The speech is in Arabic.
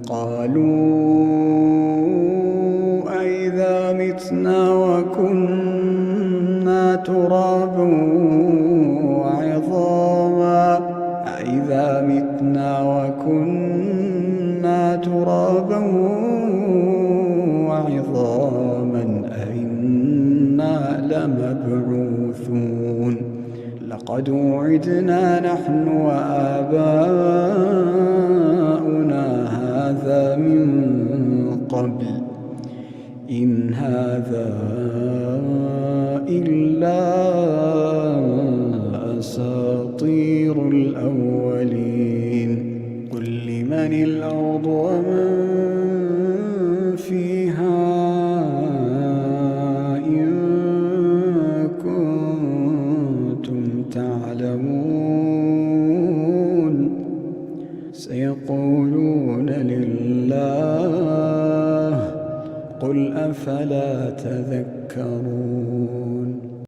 قالوا أئذا متنا وكنا ترابا وعظاما أئنا لمبعوثون لقد وعدنا نحن وآباؤنا هذا من قبل إن هذا إلا أساطير الأولين قل لمن الأرض ومن فيها إن كنتم تعلمون سيقولون لله قل أفلا تذكرون